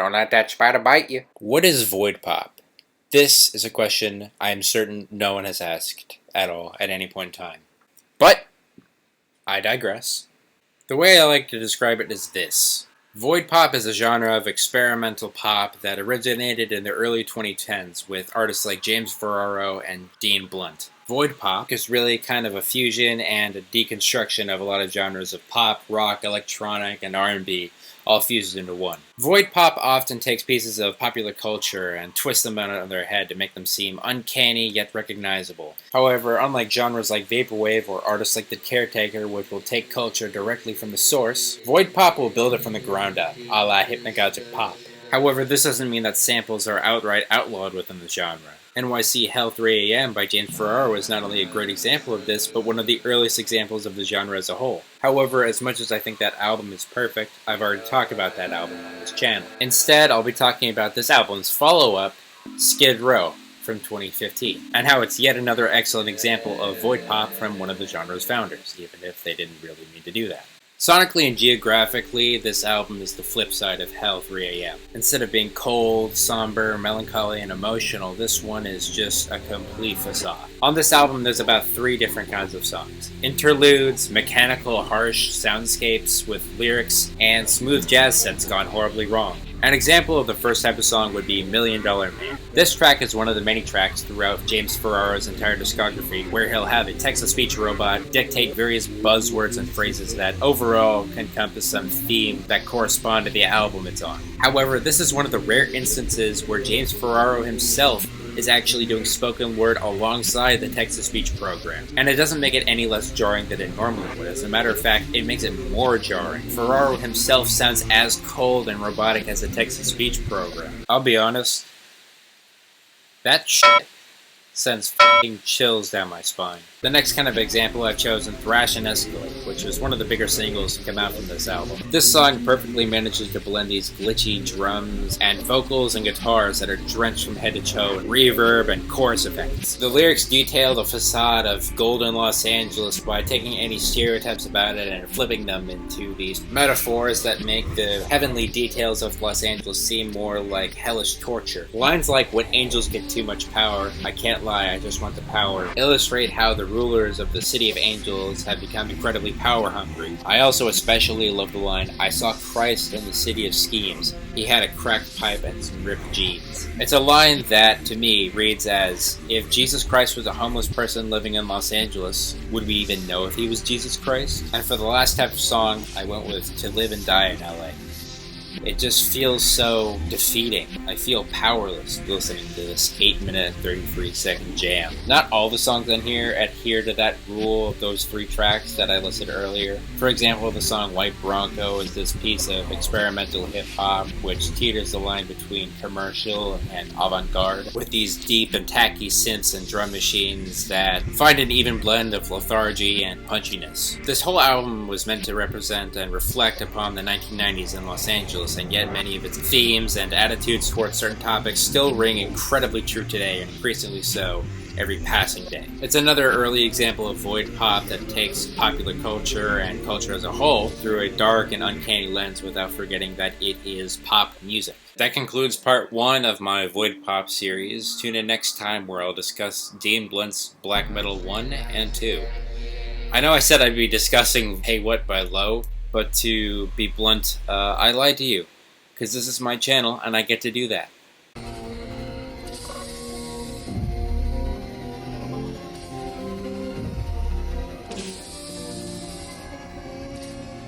Don't let that spider bite you. What is void pop? This is a question I am certain no one has asked at all at any point in time. But I digress. The way I like to describe it is this. Void pop is a genre of experimental pop that originated in the early 2010s with artists like James Ferraro and Dean Blunt. Void pop is really kind of a fusion and a deconstruction of a lot of genres of pop, rock, electronic, and R&B, all fused into one. Void pop often takes pieces of popular culture and twists them on their head to make them seem uncanny yet recognizable. However, unlike genres like vaporwave or artists like The Caretaker, which will take culture directly from the source, void pop will build it from the ground up, a la hypnagogic pop. However, this doesn't mean that samples are outright outlawed within the genre. NYC Hell 3 AM by James Ferraro is not only a great example of this, but one of the earliest examples of the genre as a whole. However, as much as I think that album is perfect, I've already talked about that album on this channel. Instead, I'll be talking about this album's follow-up, Skid Row, from 2015, and how it's yet another excellent example of void pop from one of the genre's founders, even if they didn't really mean to do that. Sonically and geographically, this album is the flip side of Hell 3 AM. Instead of being cold, somber, melancholy, and emotional, this one is just a complete facade. On this album, there's about 3 different kinds of songs. Interludes, mechanical, harsh soundscapes with lyrics, and smooth jazz sets gone horribly wrong. An example of the first type of song would be $1 Million Man. This track is one of the many tracks throughout James Ferraro's entire discography where he'll have a text-to-speech robot dictate various buzzwords and phrases that overall encompass some theme that correspond to the album it's on. However, this is one of the rare instances where James Ferraro himself is actually doing spoken word alongside the text-to-speech program. And it doesn't make it any less jarring than it normally would. As a matter of fact, it makes it more jarring. Ferraro himself sounds as cold and robotic as the text-to-speech program. I'll be honest, that shit sends f***ing chills down my spine. The next kind of example I've chosen, Thrash and Escalate, which was one of the bigger singles to come out from this album. This song perfectly manages to blend these glitchy drums and vocals and guitars that are drenched from head to toe in reverb and chorus effects. The lyrics detail the facade of golden Los Angeles by taking any stereotypes about it and flipping them into these metaphors that make the heavenly details of Los Angeles seem more like hellish torture. Lines like, "When angels get too much power, I can't lie, I just want the power," illustrate how the rulers of the city of angels have become incredibly power hungry. I also especially love the line, "I saw Christ in the city of schemes. He had a cracked pipe and some ripped jeans." It's a line that, to me, reads as, if Jesus Christ was a homeless person living in Los Angeles, would we even know if he was Jesus Christ? And for the last type of song, I went with To Live and Die in LA. It just feels so defeating. I feel powerless listening to this 8-minute, 33-second jam. Not all the songs on here adhere to that rule of those 3 tracks that I listed earlier. For example, the song White Bronco is this piece of experimental hip-hop which teeters the line between commercial and avant-garde, with these deep and tacky synths and drum machines that find an even blend of lethargy and punchiness. This whole album was meant to represent and reflect upon the 1990s in Los Angeles, and yet many of its themes and attitudes towards certain topics still ring incredibly true today, and increasingly so every passing day. It's another early example of void pop that takes popular culture and culture as a whole through a dark and uncanny lens without forgetting that it is pop music. That concludes part 1 of my void pop series. Tune in next time where I'll discuss Dean Blunt's Black Metal 1 and 2. I know I said I'd be discussing Hey What by Low, but to be blunt, I lied to you, because this is my channel and I get to do that.